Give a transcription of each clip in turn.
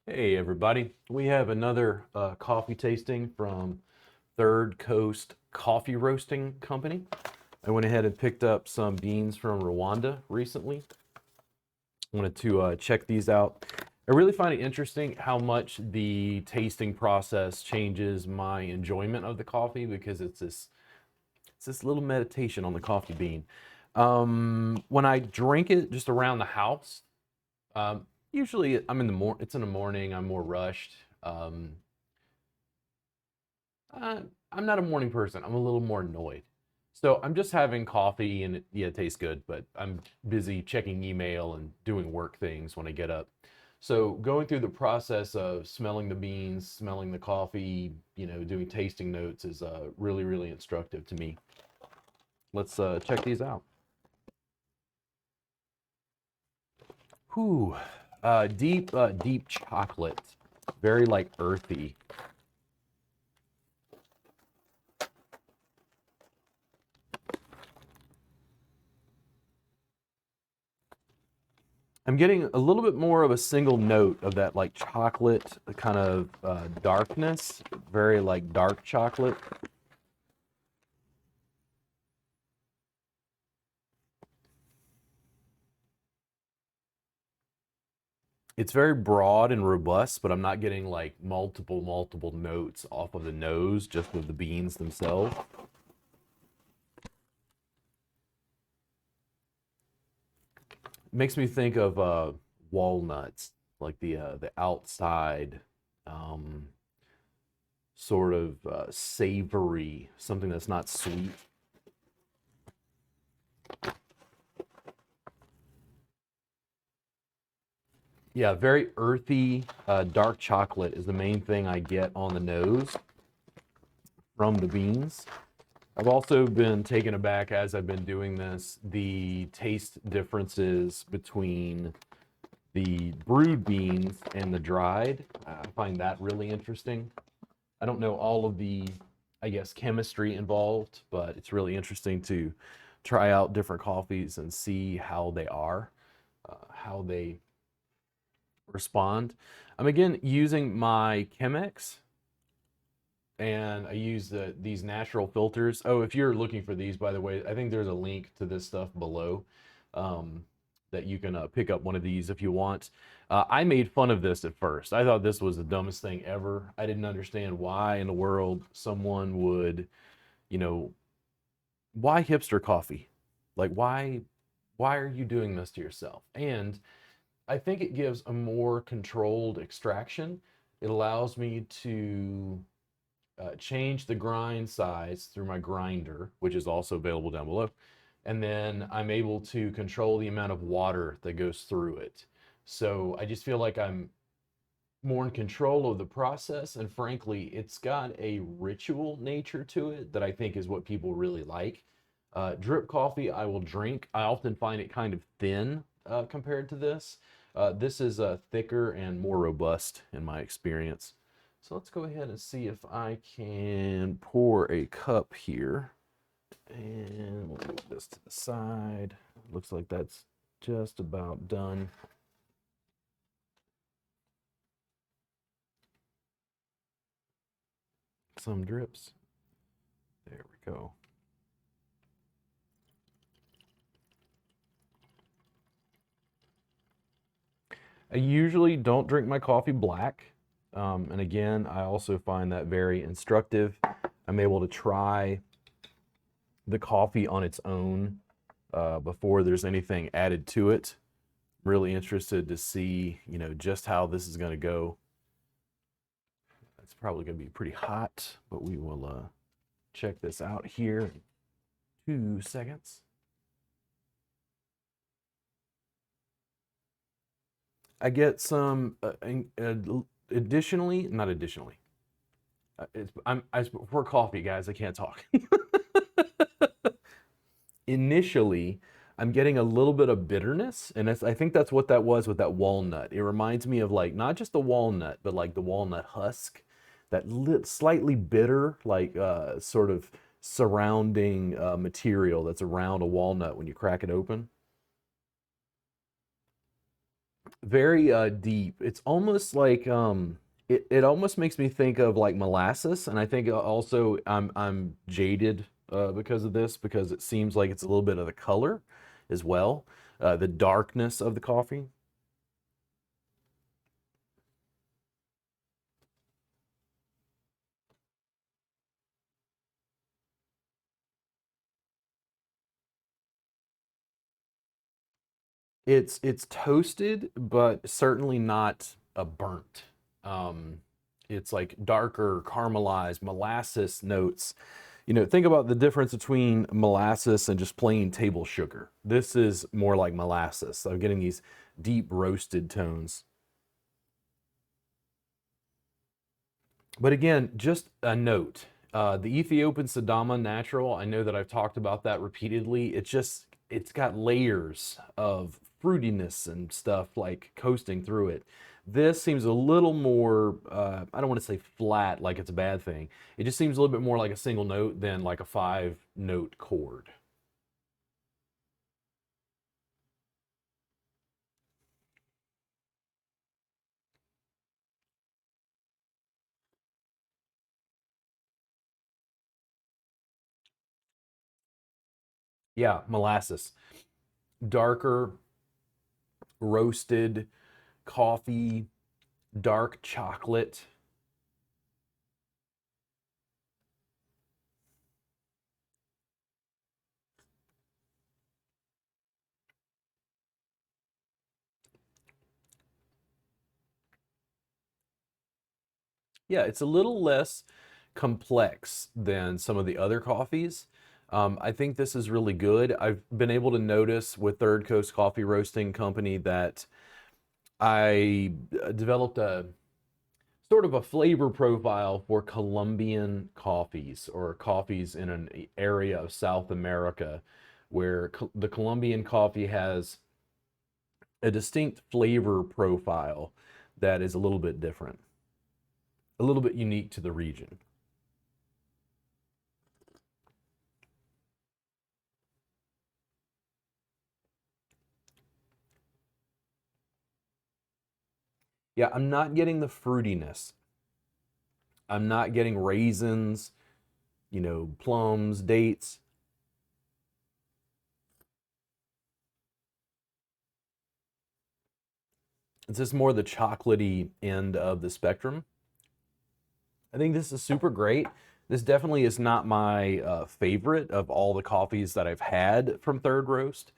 Hey everybody, we have another coffee tasting from Third Coast Coffee Roasting Company. I went ahead and picked up some beans from Rwanda recently. Wanted to check these out. I really find it interesting how much the tasting process changes my enjoyment of the coffee because it's this little meditation on the coffee bean. When I drink it just around the house, usually I'm in the it's in the morning. I'm more rushed. Um, I'm not a morning person. I'm a little more annoyed. So I'm just having coffee and yeah, it tastes good, but I'm busy checking email and doing work things when I get up. So going through the process of smelling the beans, smelling the coffee, doing tasting notes is really, really instructive to me. Let's check these out. Whew, deep chocolate, very like earthy. I'm getting a little bit more of a single note of that like chocolate kind of darkness, very like dark chocolate. It's very broad and robust, but I'm not getting like multiple notes off of the nose just with the beans themselves. It makes me think of walnuts, like the outside um, sort of savory, something that's not sweet. Yeah, very earthy, dark chocolate is the main thing I get on the nose from the beans. I've also been taken aback as I've been doing this, the taste differences between the brewed beans and the dried. I find that really interesting. I don't know all of the, I guess, chemistry involved, but it's really interesting to try out different coffees and see how they are, how they respond. I'm again using my Chemex and I use these natural filters. Oh, if you're looking for these, by the way, I think there's a link to this stuff below um, that you can pick up one of these if you want. I made fun of this at first. I thought this was the dumbest thing ever. I didn't understand why in the world someone would, you know, why hipster coffee? Like why are you doing this to yourself? And I think it gives a more controlled extraction. It allows me to change the grind size through my grinder, which is also available down below. And then I'm able to control the amount of water that goes through it. So I just feel like I'm more in control of the process. And frankly, it's got a ritual nature to it that I think is what people really like. Drip coffee, I will drink. I often find it kind of thin compared to this. This is thicker and more robust in my experience. So let's go ahead and see if I can pour a cup here. And we'll move this to the side. Looks like that's just about done. Some drips. There we go. I usually don't drink my coffee black. And again, I also find that very instructive. I'm able to try the coffee on its own before there's anything added to it. Really interested to see, just how this is going to go. It's probably going to be pretty hot, but we will check this out here in 2 seconds. I get some additionally, not additionally. For coffee, guys. I can't talk. Initially, I'm getting a little bit of bitterness, and I think that's what that was with that walnut. It reminds me of like not just the walnut, but like the walnut husk, that slightly bitter, like sort of surrounding material that's around a walnut when you crack it open. Very deep. It's almost like it almost makes me think of like molasses, and I think also I'm jaded because of this because it seems like it's a little bit of the color as well, the darkness of the coffee. It's toasted, but certainly not a burnt. Um, it's like darker caramelized molasses notes. You know, think about the difference between molasses and just plain table sugar. This is more like molasses. So I'm getting these deep roasted tones. But again, just a note. The Ethiopian Sidama Natural, I know that I've talked about that repeatedly. It's got layers of fruitiness and stuff like coasting through it. This seems a little more, I don't want to say flat like it's a bad thing. It just seems a little bit more like a single note than like a five note chord. Yeah, molasses. Darker, roasted coffee, dark chocolate. Yeah, it's a little less complex than some of the other coffees. I think this is really good. I've been able to notice with Third Coast Coffee Roasting Company that I developed a sort of a flavor profile for Colombian coffees or coffees in an area of South America where the Colombian coffee has a distinct flavor profile that is a little bit different, a little bit unique to the region. Yeah, I'm not getting the fruitiness. I'm not getting raisins, plums, dates. It's just more the chocolatey end of the spectrum. I think this is super great. This definitely is not my favorite of all the coffees that I've had from Third Roast,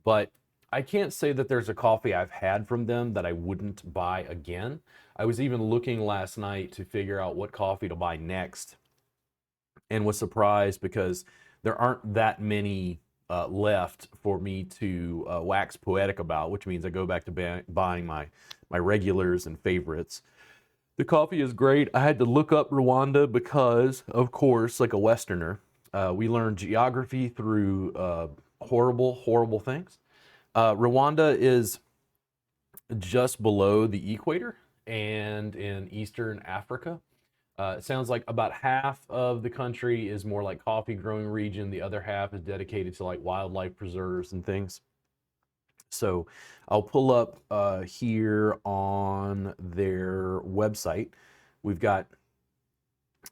but I can't say that there's a coffee I've had from them that I wouldn't buy again. I was even looking last night to figure out what coffee to buy next and was surprised because there aren't that many left for me to wax poetic about, which means I go back to buying my regulars and favorites. The coffee is great. I had to look up Rwanda because, of course, like a Westerner, we learn geography through horrible, horrible things. Rwanda is just below the equator and in Eastern Africa. It sounds like about half of the country is more like coffee growing region. The other half is dedicated to like wildlife preserves and things. So I'll pull up here on their website. We've got,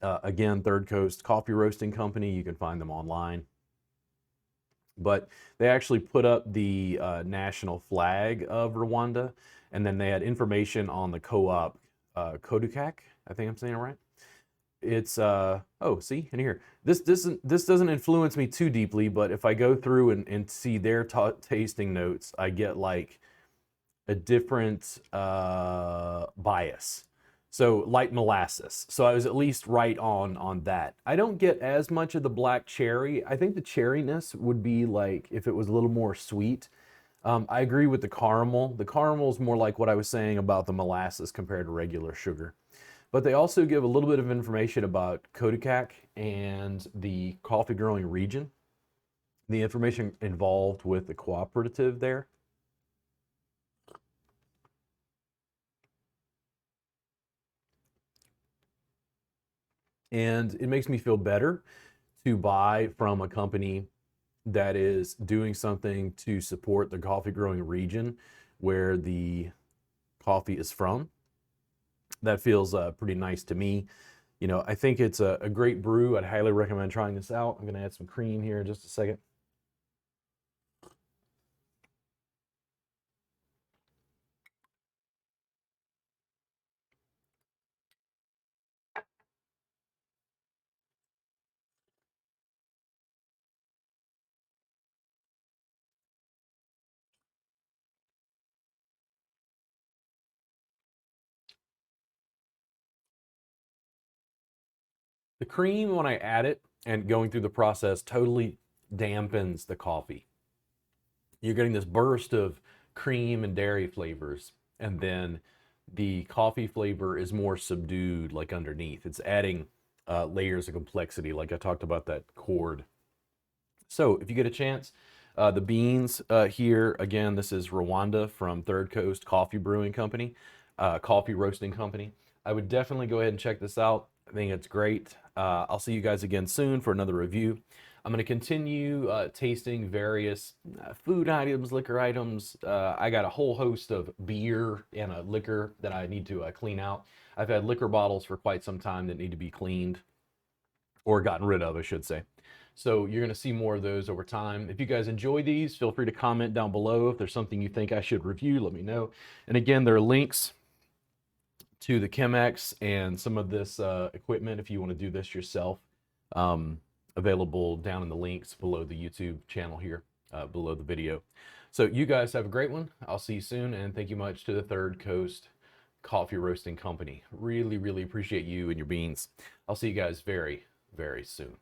again, Third Coast Coffee Roasting Company. You can find them online. But they actually put up the national flag of Rwanda, and then they had information on the co-op Kodukak. I think I'm saying it right. It's oh, see in here, this doesn't influence me too deeply, but if I go through and see their tasting notes, I get like a different bias. So light molasses, so I was at least right on that. I don't get as much of the black cherry. I think the cherryness would be like if it was a little more sweet. I agree with the caramel is more like what I was saying about the molasses compared to regular sugar. But they also give a little bit of information about Kodakak and the coffee growing region, the information involved with the cooperative there. And it makes me feel better to buy from a company that is doing something to support the coffee growing region where the coffee is from. That feels pretty nice to me. You know, I think it's a great brew. I'd highly recommend trying this out. I'm going to add some cream here in just a second. The cream, when I add it and going through the process, totally dampens the coffee. You're getting this burst of cream and dairy flavors, and then the coffee flavor is more subdued, like underneath. It's adding layers of complexity, like I talked about that chord. So if you get a chance, the beans here, again, this is Rwanda from Third Coast Coffee Brewing Company, Coffee Roasting Company. I would definitely go ahead and check this out. I think it's great. I'll see you guys again soon for another review. I'm going to continue tasting various food items, liquor items. I got a whole host of beer and liquor that I need to clean out. I've had liquor bottles for quite some time that need to be cleaned, or gotten rid of, I should say. So you're going to see more of those over time. If you guys enjoy these, feel free to comment down below. If there's something you think I should review, let me know. And again, there are links to the Chemex and some of this equipment if you want to do this yourself, available down in the links below the YouTube channel here, below the video. So you guys have a great one. I'll see you soon, and thank you much to the Third Coast Coffee Roasting Company. Really, really appreciate you and your beans. I'll see you guys very, very soon.